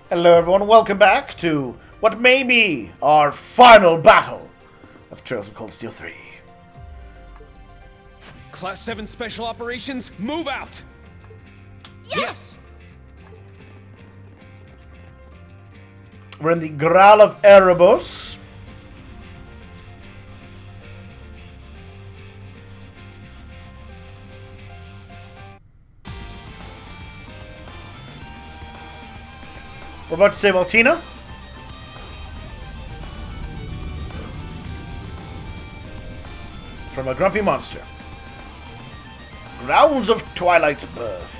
Hello everyone, welcome back to what may be our final battle of Trails of Cold Steel 3. Class 7 Special Operations, move out! Yes! We're in the Graal of Erebos. We're about to save Altina. From a grumpy monster. Grounds of Twilight's birth.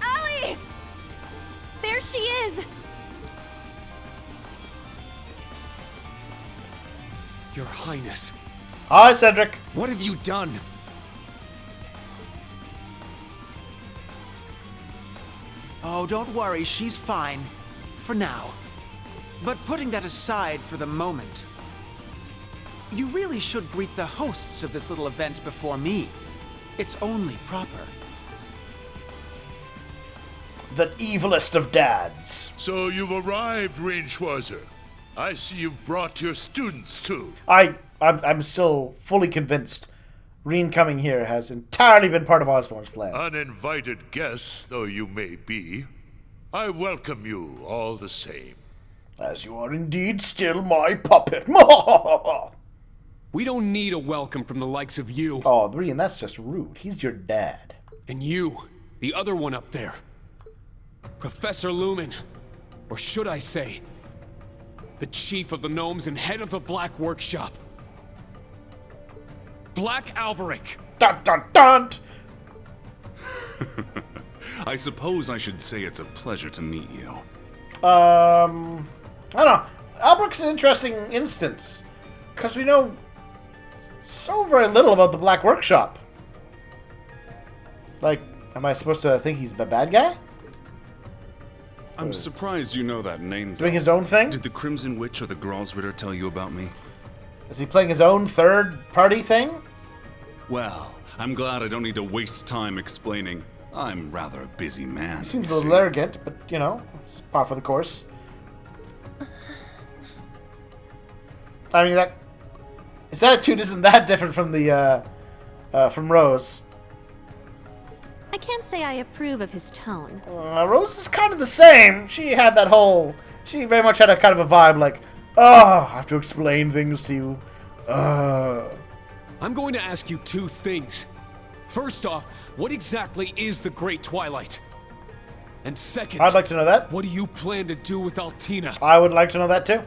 Allie! There she is! Your Highness, Hi, Cedric. what have you done? Oh, don't worry, she's fine. For now. But putting that aside for the moment, you really should greet the hosts of this little event before me. It's only proper. The evilest of dads. So you've arrived, Reinschwarzer. I see you've brought your students too. I'm still fully convinced Reen coming here has entirely been part of Osborne's plan. Uninvited guests though you may be, I welcome you all the same. As you are indeed still my puppet. We don't need a welcome from the likes of you. Oh, Reen, that's just rude. He's your dad. And you, the other one up there. Professor Lumen. Or should I say, the chief of the gnomes and head of the Black Workshop. Black Alberic. Dun dun dun! I suppose I should say it's a pleasure to meet you. I don't know. Alberic's an interesting instance. Because we know so very little about the Black Workshop. Like, am I supposed to think he's a bad guy? I'm surprised you know that name, though. Doing his own thing? Did the Crimson Witch or the Gralsritter tell you about me? Is he playing his own third-party thing? Well, I'm glad I don't need to waste time explaining. I'm rather a busy man. He seems you a little see. arrogant, but, you know, it's par for the course. I mean, his attitude isn't that different from the, from Rose. I can't say I approve of his tone. Rose is kind of the same. She had that whole... She very much had a kind of a vibe like, oh, I have to explain things to you. I'm going to ask you two things. First off, what exactly is the Great Twilight? And second, I'd like to know that. what do you plan to do with Altina? I would like to know that too.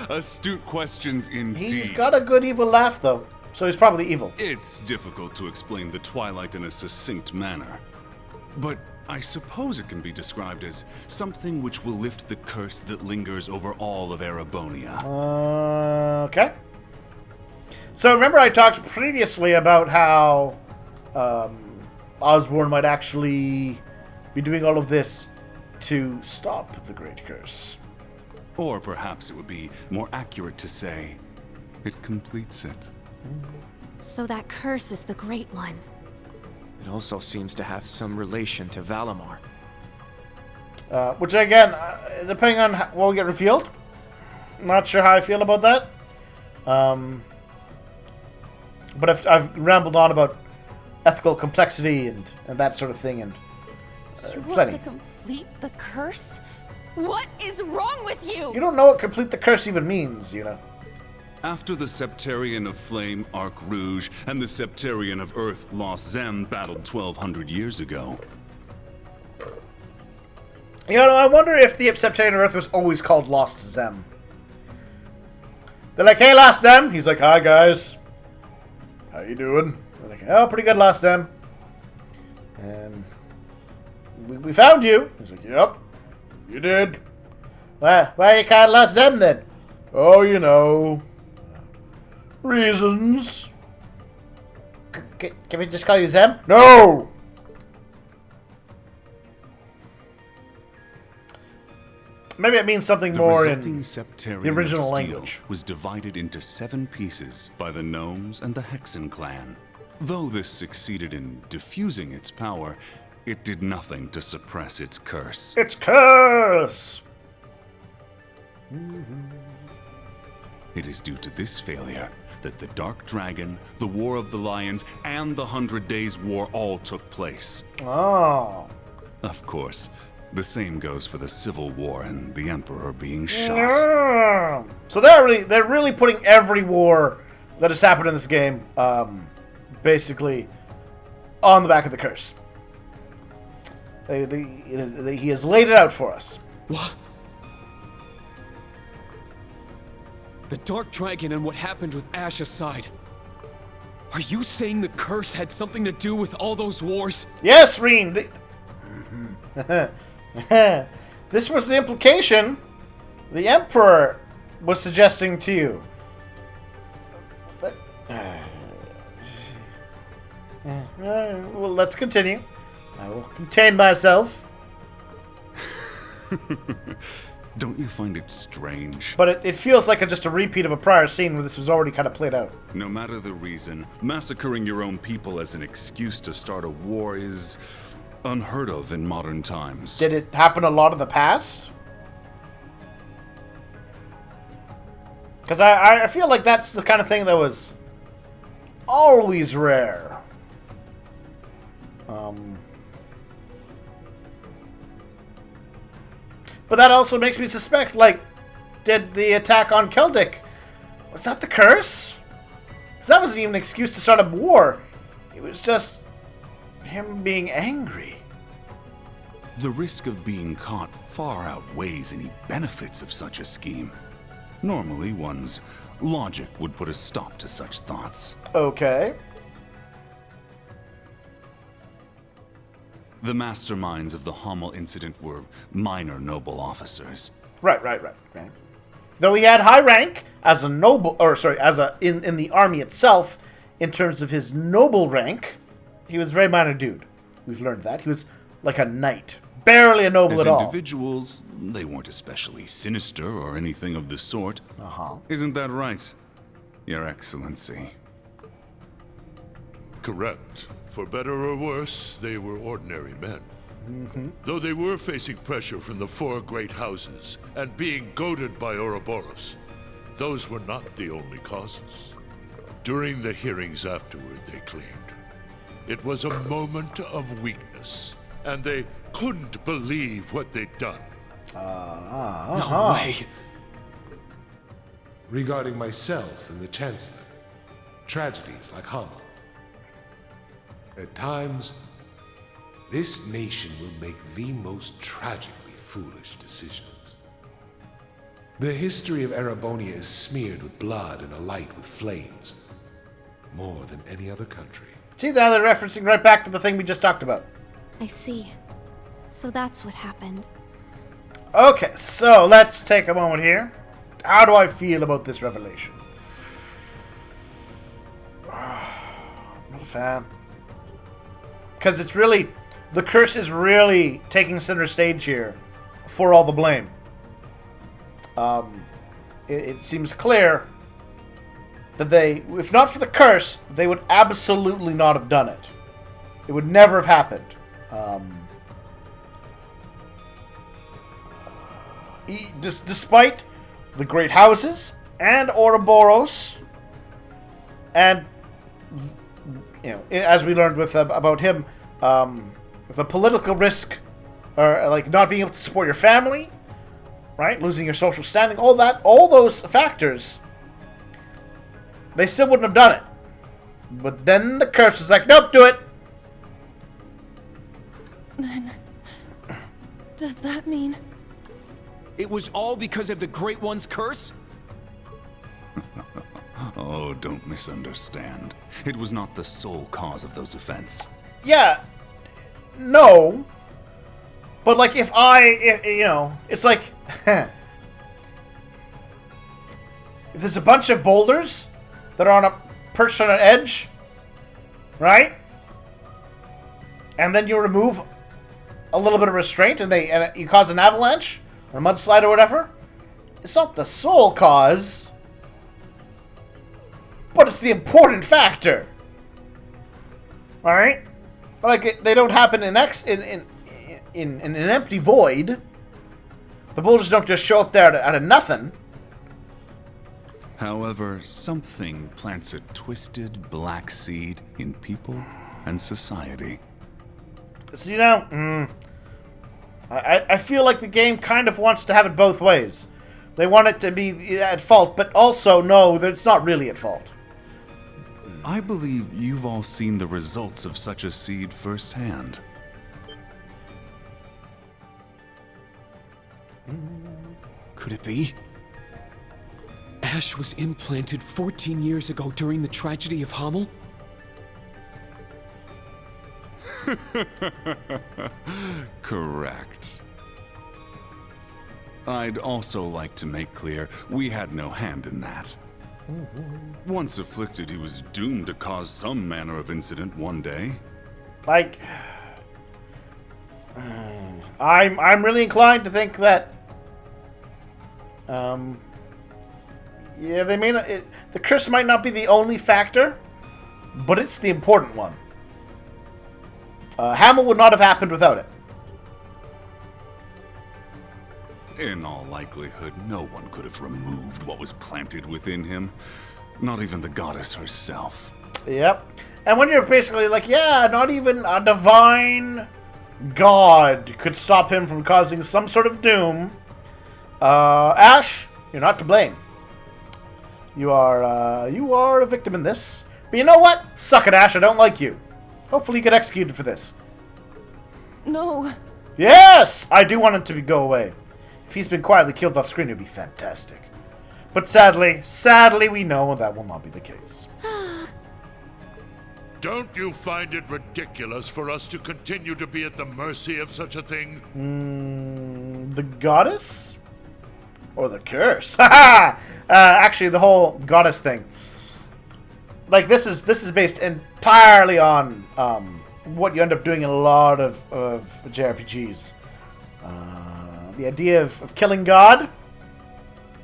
Astute questions indeed. He's got a good evil laugh though, so he's probably evil. It's difficult to explain the Twilight in a succinct manner. But I suppose it can be described as something which will lift the curse that lingers over all of Erebonia. Okay. So remember I talked previously about how Osborne might actually be doing all of this to stop the Great Curse. Or perhaps it would be more accurate to say, it completes it. So that curse is the Great One. It also seems to have some relation to Valimar. Which again, depending on what we get revealed, I'm not sure how I feel about that. But I've rambled on about ethical complexity and that sort of thing, and You want plenty. to complete the curse? What is wrong with you? You don't know what complete the curse even means, you know. After the Septarian of Flame, Arc Rouge, and the Septarian of Earth, Lost Zem, battled 1,200 years ago. You know, I wonder if the Septarian of Earth was always called Lost Zem. They're like, hey, Lost Zem. He's like, hi, guys. How you doing? They're like, oh, pretty good, Lost Zem. We found you. He's like, yep, you did. Why you called Lost Zem then? Oh, you know, reasons. Can we just call you Zem? No! maybe it means something The more resulting in septarian the original of steel language. was divided into 7 pieces by the Gnomes and the Hexen clan. Though this succeeded in diffusing its power, it did nothing to suppress its curse. It's curse! It is due to this failure that the Dark Dragon, the War of the Lions, and the 100 Days War all took place. Oh. Of course, the same goes for the Civil War and the Emperor being shot. Yeah. So they're really putting every war that has happened in this game, basically, on the back of the curse. He has laid it out for us. What? The Dark Dragon and what happened with Ash aside, are you saying the curse had something to do with all those wars? Yes, Reen. This was the implication the Emperor was suggesting to you. But, well, let's continue. I will contain myself. Don't you find it strange? But it feels like just a repeat of a prior scene where this was already kind of played out. No matter the reason, massacring your own people as an excuse to start a war is unheard of in modern times. Did it happen a lot in the past? Because I feel like that's the kind of thing that was always rare. But that also makes me suspect, like, did the attack on Keldic, was that the curse? Because that wasn't even an excuse to start a war. It was just him being angry. The risk of being caught far outweighs any benefits of such a scheme. Normally, one's logic would put a stop to such thoughts. Okay. The masterminds of the Hamel incident were minor noble officers. Right. Though he had high rank as a noble, in the army itself, in terms of his noble rank, he was a very minor dude. We've learned that. He was like a knight. Barely a noble As at all. individuals, they weren't especially sinister or anything of the sort. Uh-huh. Isn't that right, Your Excellency? Correct. For better or worse, they were ordinary men. Though they were facing pressure from the 4 great houses and being goaded by Ouroboros, those were not the only causes. During the hearings afterward, they claimed, it was a moment of weakness, and they couldn't believe what they'd done. No way. Regarding myself and the Chancellor, tragedies like Hamel. At times, this nation will make the most tragically foolish decisions. The history of Erebonia is smeared with blood and alight with flames, more than any other country. See, now they're referencing right back to the thing we just talked about. I see. So that's what happened. Okay, so let's take a moment here. How do I feel about this revelation? Not a fan. Because it's really... The curse is really taking center stage here for all the blame. It seems clear that they, if not for the curse, they would absolutely not have done it. It would never have happened. Despite the great houses and Ouroboros, and as we learned with about him, the political risk, or like not being able to support your family, right, losing your social standing, all those factors, they still wouldn't have done it. But then the curse was like, nope, do it. Then, does that mean... It was all because of the Great One's curse? Oh, don't misunderstand. It was not the sole cause of those events. Yeah, no. But like if it's like if there's a bunch of boulders that are perched on an edge, right? And then you remove a little bit of restraint and you cause an avalanche. or a mudslide or whatever, it's not the sole cause, but it's the important factor. Alright? Like, they don't happen in an empty void. The boulders don't just show up there out of nothing. However, something plants a twisted black seed in people and society. So, you know, I feel like the game kind of wants to have it both ways. They want it to be at fault, but also know that it's not really at fault. I believe you've all seen the results of such a seed firsthand. Could it be? Ash was implanted 14 years ago during the tragedy of Hamel? Correct. I'd also like to make clear we had no hand in that. Once afflicted, he was doomed to cause some manner of incident one day. Like, I'm really inclined to think that, yeah, they may not. The curse might not be the only factor, but it's the important one. Hamel would not have happened without it. In all likelihood, no one could have removed what was planted within him. Not even the goddess herself. Yep. And when you're basically like, yeah, not even a divine god could stop him from causing some sort of doom, Ash, you're not to blame. You are a victim in this. But you know what? Suck it, Ash. I don't like you. Hopefully you get executed for this. No. Yes! I do want him to go away. If he's been quietly killed off screen, it would be fantastic. But sadly, we know that will not be the case. Don't you find it ridiculous for us to continue to be at the mercy of such a thing? The goddess? Or the curse? Haha! Actually, the whole goddess thing. Like, this is based entirely on what you end up doing in a lot of JRPGs. The idea of killing God.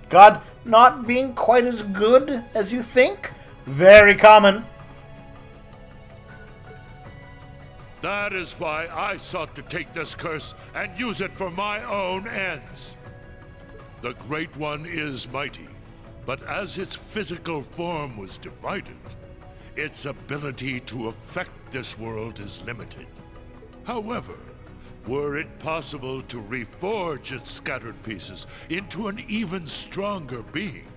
God not being quite as good as you think. Very common. That is why I sought to take this curse and use it for my own ends. The Great One is mighty, but as its physical form was divided, its ability to affect this world is limited. However, were it possible to reforge its scattered pieces into an even stronger being,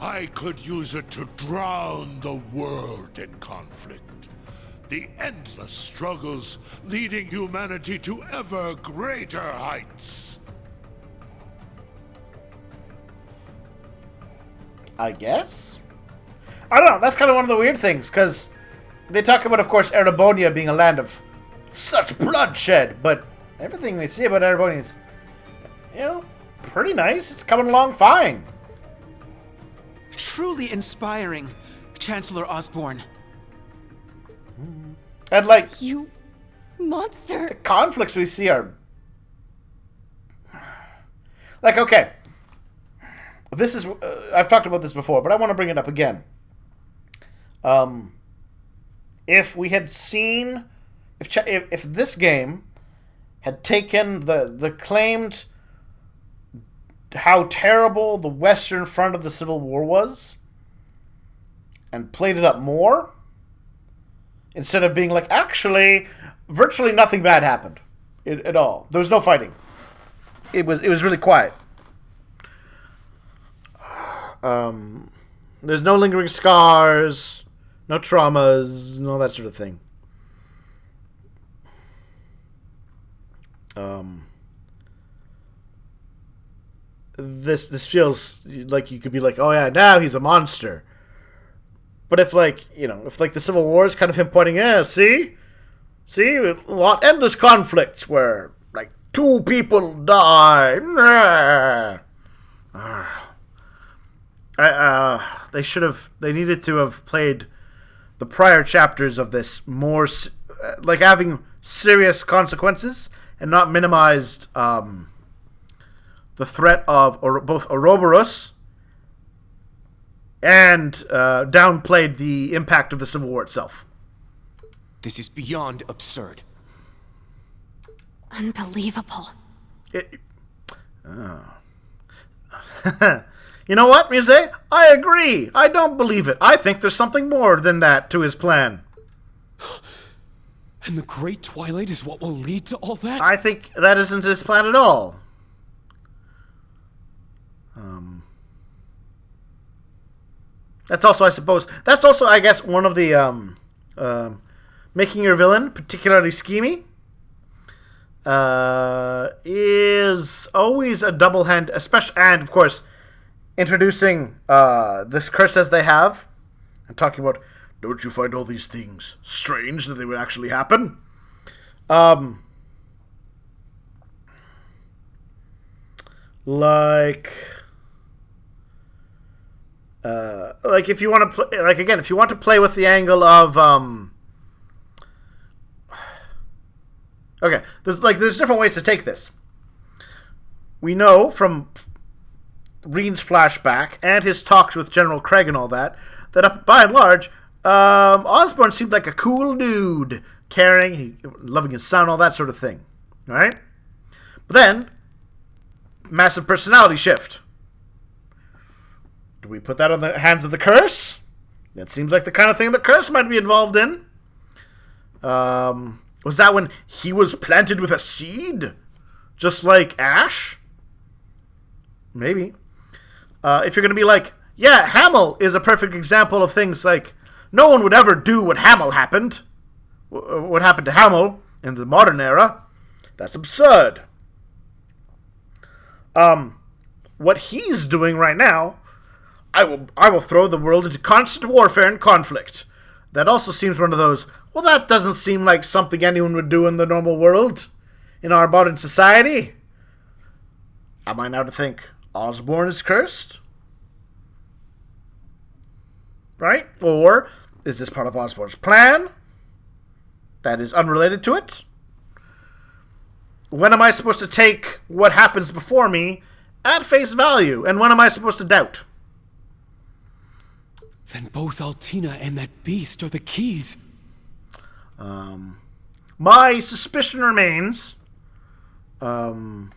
I could use it to drown the world in conflict. The endless struggles leading humanity to ever greater heights. I guess? I don't know, that's kind of one of the weird things, because they talk about, of course, Erebonia being a land of such bloodshed, but everything we see about Erebonia is, you know, pretty nice. It's coming along fine. Truly inspiring, Chancellor Osborne. And, like, You monster. the conflicts we see are... Like, okay. This is... I've talked about this before, but I want to bring it up again. If we had seen... If this game had taken the claimed how terrible the Western Front of the Civil War was and played it up more, instead of being like, actually, virtually nothing bad happened at all. There was no fighting. It was really quiet. There's no lingering scars, no traumas, and all that sort of thing. This feels like you could be like, oh yeah, now he's a monster. But if, like, you know, if, like, the Civil War is kind of him pointing, yeah, see, a lot endless conflicts where, like, 2 people die. They needed to have played the prior chapters of this more, like, having serious consequences and not minimized the threat of both Ouroboros and downplayed the impact of the Civil War itself. This is beyond absurd. Unbelievable. You know what, Muse? I agree. I don't believe it. I think there's something more than that to his plan. And the Great Twilight is what will lead to all that? I think that isn't his plan at all. That's also, I suppose, I guess, one of the making your villain particularly schemy is always a double hand, especially, and of course, introducing this curse as they have, and talking about, don't you find all these things strange that they would actually happen? Like if you want to play, if you want to play with the angle of okay, there's different ways to take this. We know from Reen's flashback and his talks with General Craig and all that by and large, Osborn seemed like a cool dude, caring, loving his son, all that sort of thing, right? But then, massive personality shift. Do we put that on the hands of the curse? That seems like the kind of thing the curse might be involved in. Was that when he was planted with a seed? Just like Ash? Maybe. If you're going to be like, yeah, Hamel is a perfect example of things like, no one would ever do what Hamel happened. What happened to Hamel in the modern era. That's absurd. What he's doing right now, I will throw the world into constant warfare and conflict. That also seems one of those, well, that doesn't seem like something anyone would do in the normal world, in our modern society. Am I now to think Osborn is cursed? Right? Or is this part of Osborn's plan that is unrelated to it? When am I supposed to take what happens before me at face value? And when am I supposed to doubt? Then both Altina and that beast are the keys. My suspicion remains. Sorry,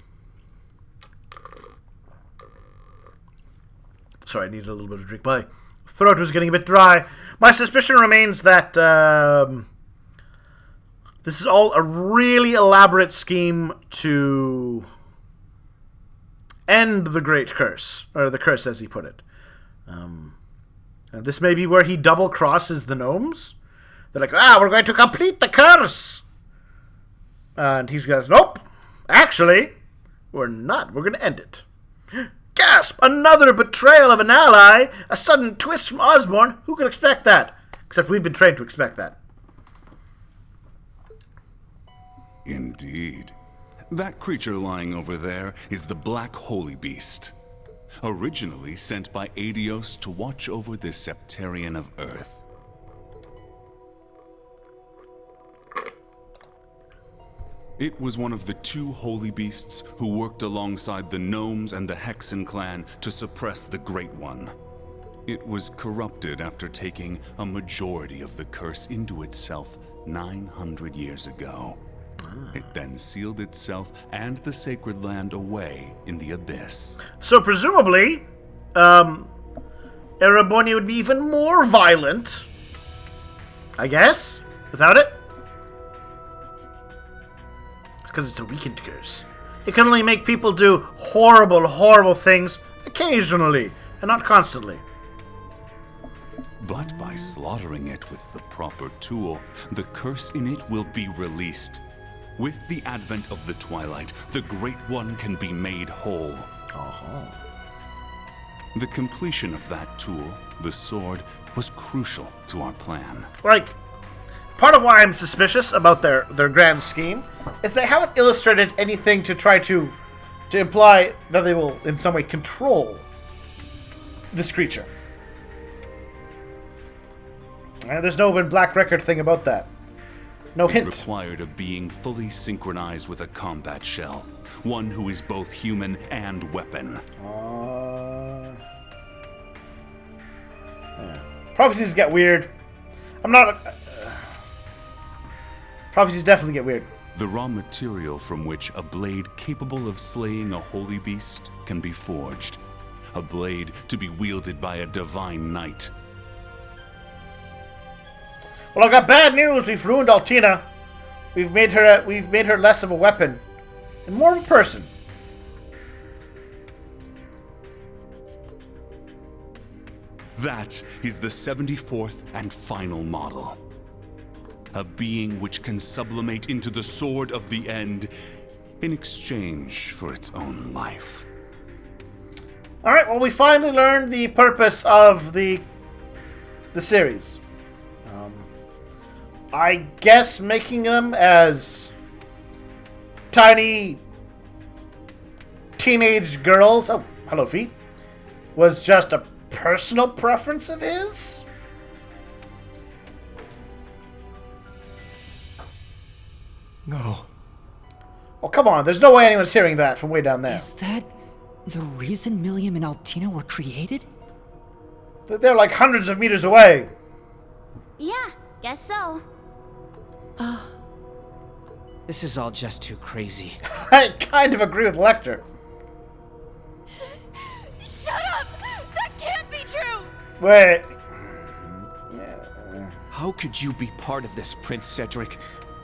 I needed a little bit of drink. My throat was getting a bit dry. My suspicion remains that this is all a really elaborate scheme to end the Great Curse, or the curse as he put it. And this may be where he double crosses the gnomes. They're like, we're going to complete the curse. And he goes, nope. Actually, we're not. We're going to end it. Gasp! Another betrayal of an ally. A sudden twist from Osborn. Who could expect that? Except we've been trained to expect that. Indeed. That creature lying over there is the Black Holy Beast. Originally sent by Adios to watch over this Septarian of Earth. It was one of the two holy beasts who worked alongside the Gnomes and the Hexen clan to suppress the Great One. It was corrupted after taking a majority of the curse into itself 900 years ago. It then sealed itself and the sacred land away in the abyss. So presumably, Ereboni would be even more violent, I guess, without it. It's because it's a weakened curse. It can only make people do horrible, horrible things occasionally, and not constantly. But by slaughtering it with the proper tool, the curse in it will be released. With the advent of the Twilight, the Great One can be made whole. The completion of that tool, the sword, was crucial to our plan. Like, part of why I'm suspicious about their grand scheme is they haven't illustrated anything to try to imply that they will in some way control this creature. There's no Black Record thing about that. No It hint. required a being fully synchronized with a combat shell. One who is both human and weapon. Yeah. Prophecies get weird. Prophecies definitely get weird. The raw material from which a blade capable of slaying a holy beast can be forged. A blade to be wielded by a divine knight. Well, I've got bad news. We've ruined Altina. We've made her less of a weapon and more of a person. That is the 74th and final model. A being which can sublimate into the sword of the end in exchange for its own life. Alright, well, we finally learned the purpose of the series. I guess making them as tiny teenage girls, oh, hello feet, was just a personal preference of his? No. Oh, come on, there's no way anyone's hearing that from way down there. Is that the reason Milliam and Altina were created? They're like hundreds of meters away. Yeah, guess so. This is all just too crazy. I kind of agree with Lecter. Shut up! That can't be true! Wait. How could you be part of this, Prince Cedric?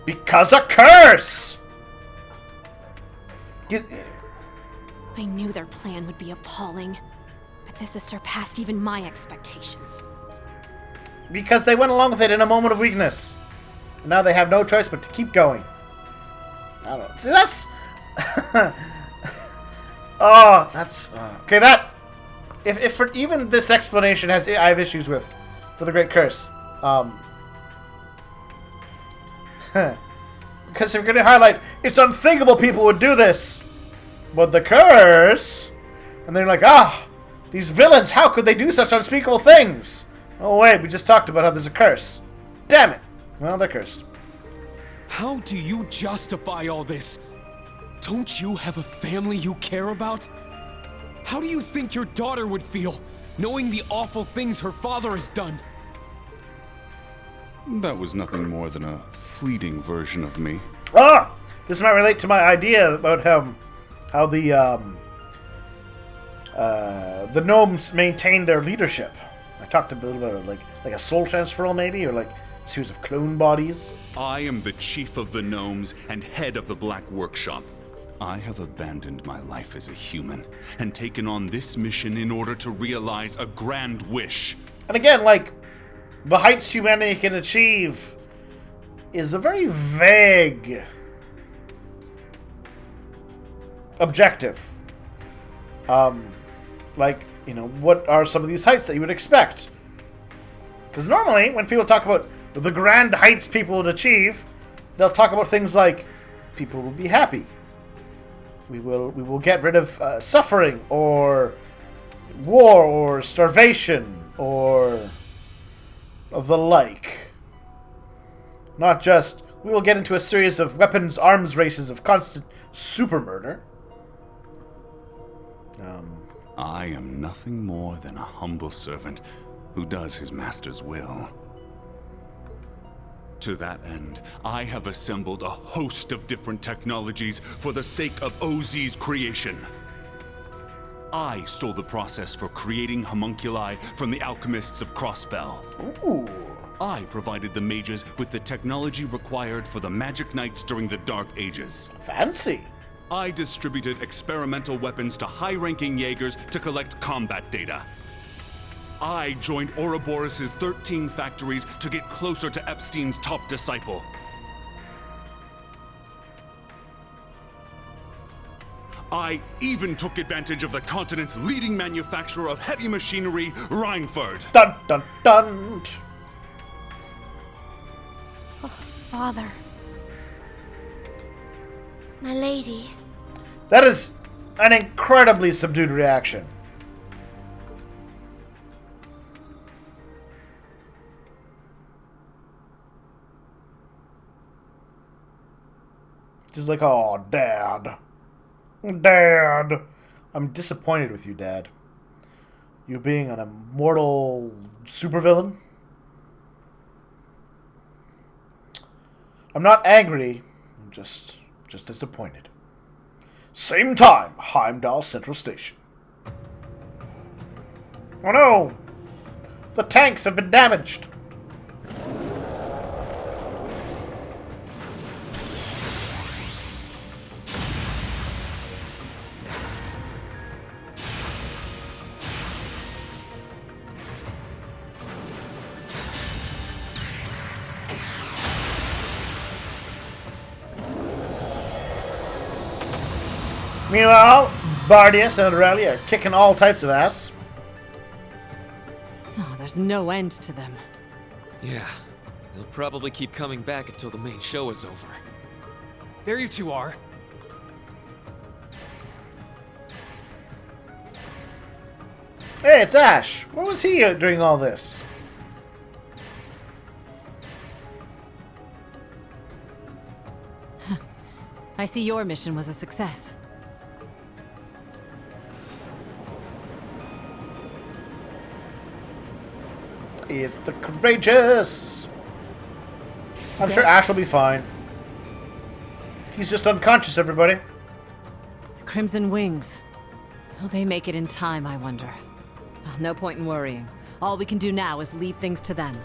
Because a curse! I knew their plan would be appalling, but this has surpassed even my expectations. Because they went along with it in a moment of weakness. And now they have no choice but to keep going. I don't know. See, that's... oh, that's... okay, that... If for even this explanation I have issues with, for the Great Curse. Because if you're going to highlight, it's unthinkable people would do this. But the curse... And they're like, these villains, how could they do such unspeakable things? Oh wait, we just talked about how there's a curse. Damn it. Well, they're cursed. How do you justify all this? Don't you have a family you care about? How do you think your daughter would feel, knowing the awful things her father has done? That was nothing more than a fleeting version of me. This might relate to my idea about how the gnomes maintain their leadership. I talked a bit about like a soul transferal maybe, or like a series of clone bodies. I am the chief of the gnomes and head of the Black Workshop. I have abandoned my life as a human and taken on this mission in order to realize a grand wish. And again, like, the heights humanity can achieve is a very vague objective. Like, you know, what are some of these heights that you would expect? Because normally, when people talk about the grand heights people would achieve, they'll talk about things like people will be happy. We will get rid of suffering, or war, or starvation, or the like. Not just, we will get into a series of weapons arms races of constant super murder. I am nothing more than a humble servant who does his master's will. To that end, I have assembled a host of different technologies for the sake of OZ's creation. I stole the process for creating homunculi from the alchemists of Cross. Ooh. I provided the mages with the technology required for the magic knights during the Dark Ages. Fancy. I distributed experimental weapons to high-ranking Jaegers to collect combat data. I joined Ouroboros' 13 factories to get closer to Epstein's top disciple. I even took advantage of the continent's leading manufacturer of heavy machinery, Reinford. Dun dun dun! Oh, Father. My lady. That is an incredibly subdued reaction. She's like, oh, Dad. Dad. I'm disappointed with you, Dad. You being an immortal supervillain. I'm not angry. I'm just disappointed. Same time, Heimdall Central Station. Oh no! The tanks have been damaged! Meanwhile, Bardius and Rally are kicking all types of ass. Oh, there's no end to them. Yeah, they'll probably keep coming back until the main show is over. There you two are. Hey, it's Ash. Where was he during all this? I see your mission was a success. It's the courageous. I'm sure Ash will be fine. He's just unconscious, everybody. The Crimson Wings. Will they make it in time, I wonder? No point in worrying. All we can do now is leave things to them.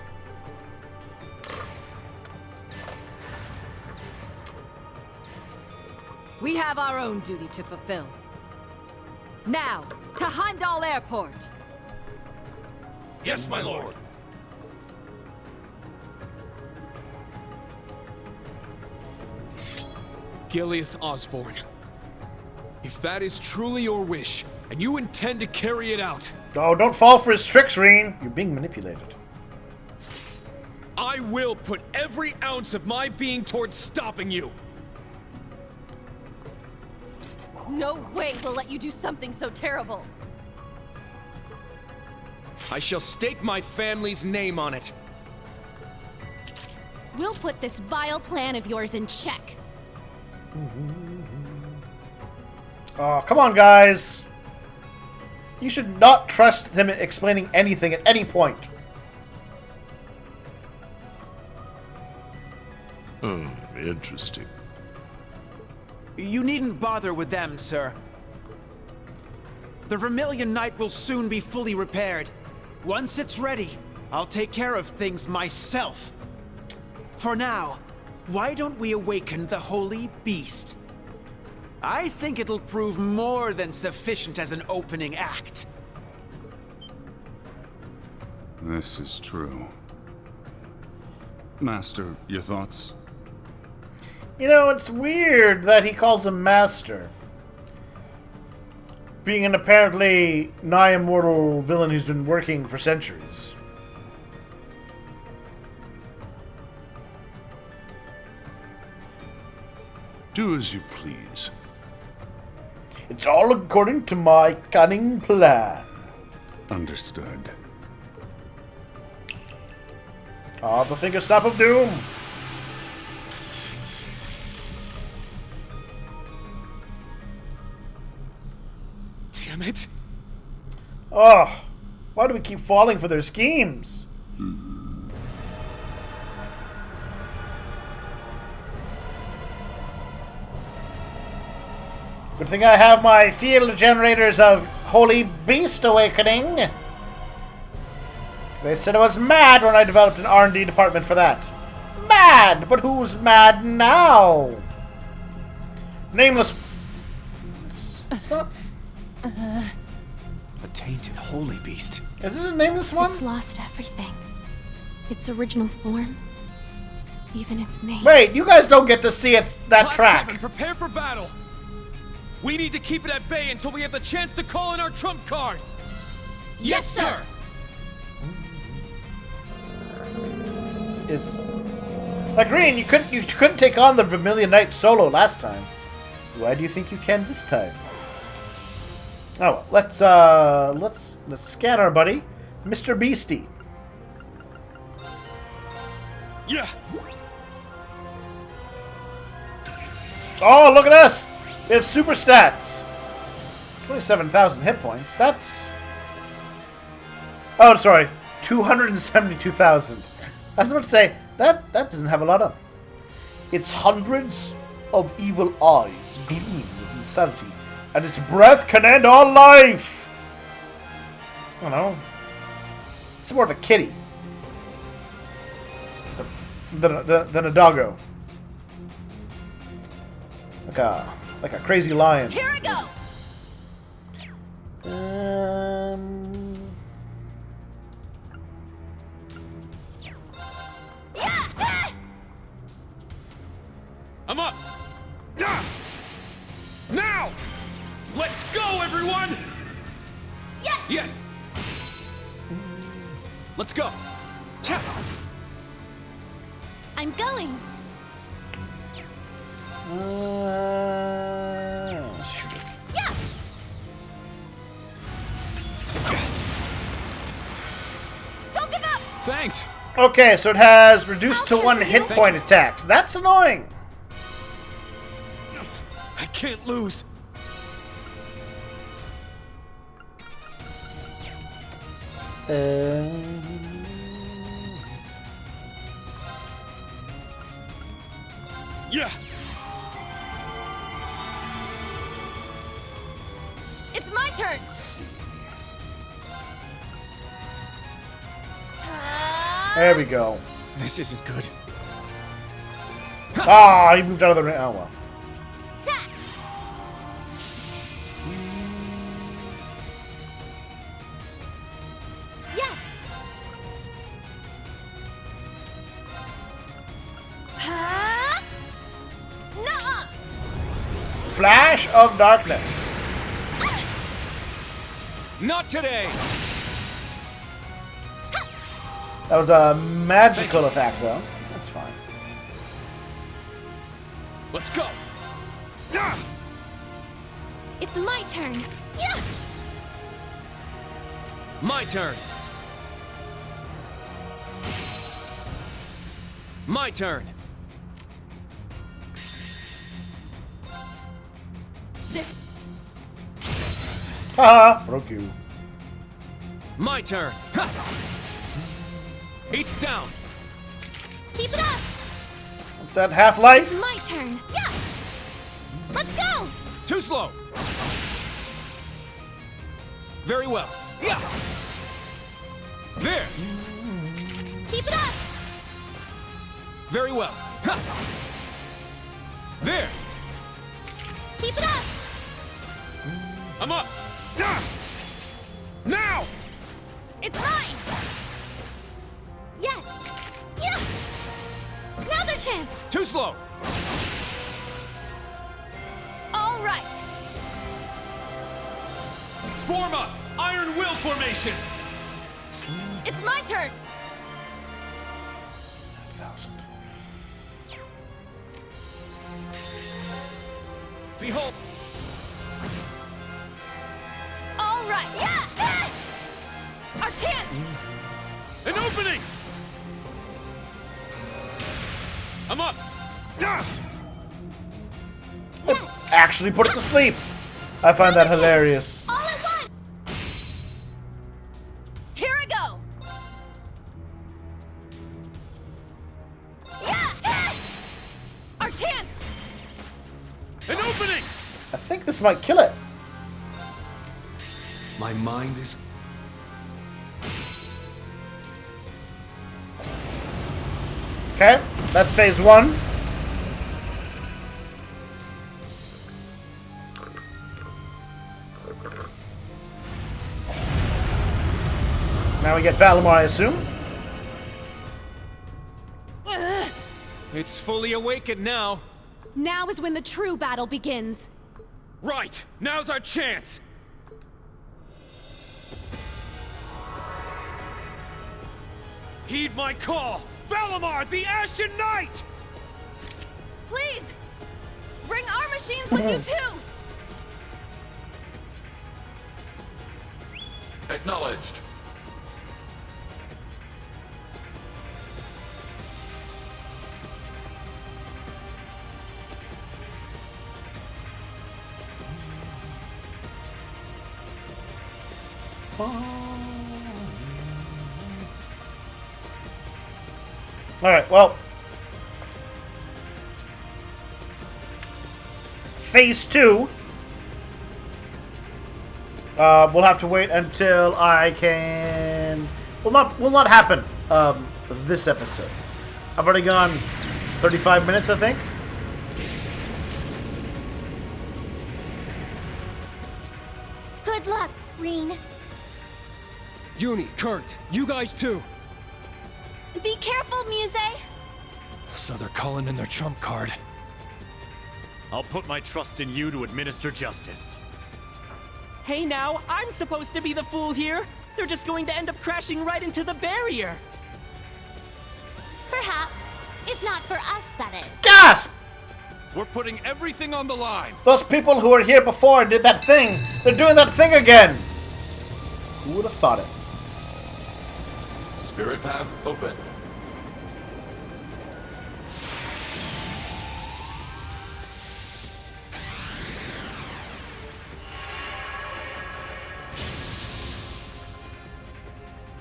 We have our own duty to fulfill. Now, to Heimdall Airport! Yes, my lord. Gileath Osborne. If that is truly your wish, and you intend to carry it out... Oh, don't fall for his tricks, Reen. You're being manipulated. I will put every ounce of my being towards stopping you! No way we'll let you do something so terrible! I shall stake my family's name on it. We'll put this vile plan of yours in check. Oh, come on, guys. You should not trust him explaining anything at any point. Interesting. You needn't bother with them, sir. The Vermilion Knight will soon be fully repaired. Once it's ready, I'll take care of things myself. For now, why don't we awaken the Holy Beast? I think it'll prove more than sufficient as an opening act. This is true. Master, your thoughts? You know, it's weird that he calls him Master. Being an apparently nigh-immortal villain who's been working for centuries. Do as you please. It's all according to my cunning plan. Understood. Ah, the finger snap of doom. Damn it! Oh, why do we keep falling for their schemes? Good thing I have my field generators of Holy Beast Awakening. They said I was mad when I developed an R&D department for that. Mad! But who's mad now? Nameless... It's not... A tainted holy beast. Is it a nameless one? It's lost everything. Its original form. Even its name. Wait, you guys don't get to see it, that Class track. 7, prepare for battle! We need to keep it at bay until we have the chance to call in our trump card! Yes, sir! Is... Like, Green, you couldn't take on the Vermilion Knight solo last time. Why do you think you can this time? Oh, well, let's scan our buddy, Mr. Beastie. Yeah! Oh, look at us! We have super stats! 27,000 hit points. That's... Oh, sorry. 272,000. I was about to say, that doesn't have a lot of... Its hundreds of evil eyes gleam with insanity, and its breath can end all life! I don't know. It's more of a kitty. Than a doggo. Like a crazy lion. Here I go! I'm up! Now! Let's go, everyone! Yes! Yes! Let's go! I'm going! Shoot it. Yeah! Don't give up! Thanks! Okay, so it has reduced to I'll 1 carry hit you. point attacks. That's annoying. I can't lose! Yeah! It's my turn! Let's see. Uh, There we go. This isn't good. Ah, he moved out of the ring. Oh well. Yes! Nuh-uh! Flash of darkness. Not today! That was a magical effect, though. That's fine. Let's go! It's my turn! Yeah! My turn! My turn! This... Haha, broke you. My turn! Ha! Each down! Keep it up! What's that, half-life? It's my turn! Yeah! Let's go! Too slow! Very well. Yeah! There! Keep it up! Very well. Ha! There! Keep it up! I'm up! Ah! Now! It's mine! Yes! Yeah! Now's our chance! Too slow! All right! Form up! Iron Will formation! It's my turn! 1,000. Behold! All right! Yeah! Ah! Our chance! An opening! I'm up! Ah! Yes! Actually put it to sleep. I find that hilarious. All at once! Here I go! Yeah! Ah! Our chance! An opening! I think this might kill it. My mind is... Okay, that's phase 1. Now we get Valimar, I assume. It's fully awakened now. Now is when the true battle begins. Right! Now's our chance! Heed my call! Valimar, the Ashen Knight! Please! Bring our machines with you too! Acknowledged. Alright, well. Phase 2. We'll have to wait until I can... Will not happen this episode. I've already gone 35 minutes, I think. Good luck, Reen. Uni, Kurt, you guys too. Be careful, Muse. So they're calling in their trump card. I'll put my trust in you to administer justice. Hey now, I'm supposed to be the fool here. They're just going to end up crashing right into the barrier. Perhaps. If not for us, that is. Gasp! We're putting everything on the line. Those people who were here before and did that thing, they're doing that thing again. Who would have thought it? Spirit path open.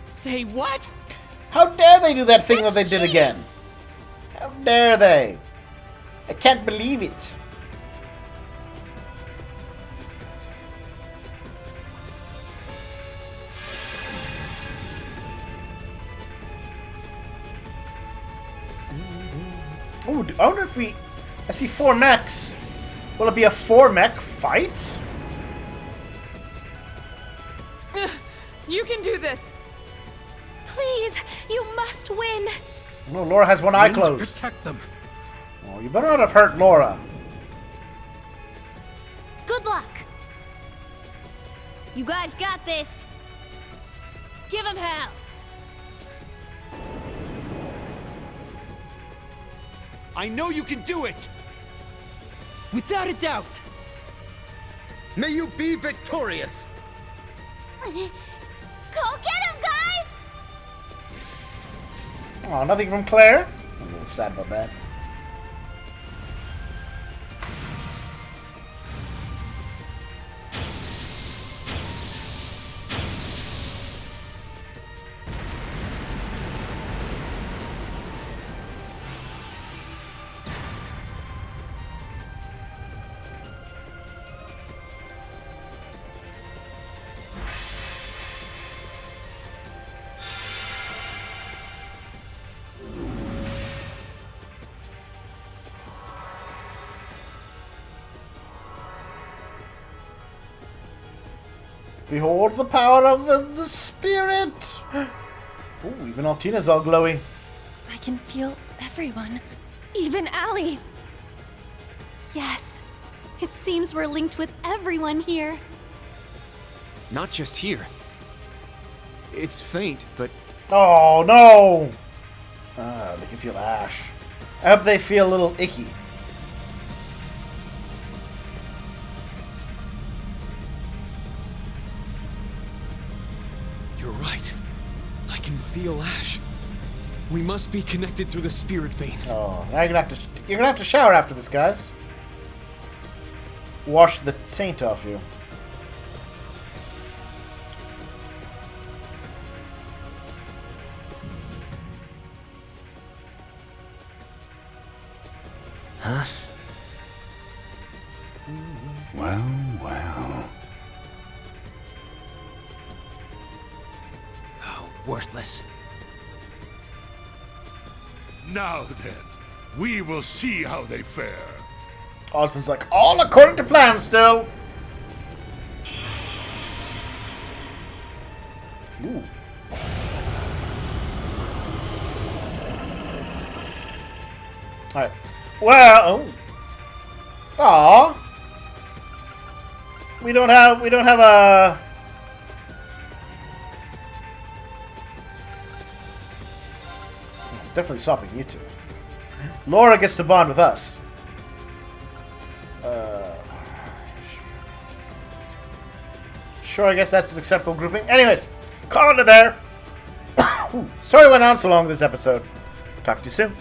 Say what? How dare they do that thing That's that they did cheating. again? How dare they? I can't believe it. Ooh, I wonder if we... I see 4 mechs. Will it be a 4-mech fight? You can do this. Please, you must win. No, Laura has one eye We need to closed. protect them. Oh, you better not have hurt Laura. Good luck. You guys got this. Give him hell. I know you can do it! Without a doubt. May you be victorious! Go get him, guys! Oh, nothing from Claire? I'm a little sad about that. Behold the power of the spirit! Ooh, even Altina's all glowy. I can feel everyone. Even Allie. Yes. It seems we're linked with everyone here. Not just here. It's faint, but Oh, no! They can feel ash. I hope they feel a little icky. you're right. I can feel ash. We must be connected through the spirit veins. Oh, now you're gonna have to shower after this, guys. Wash the taint off you. Huh? Well, well. Oh, worthless. Now then, we will see how they fare. Osmond's like, all according to plan still. Ooh. Alright. Well, aw. We don't have a definitely swapping you two. Laura gets to bond with us. Sure, I guess that's an acceptable grouping. Anyways, call it there. Sorry it went on so long this episode. Talk to you soon.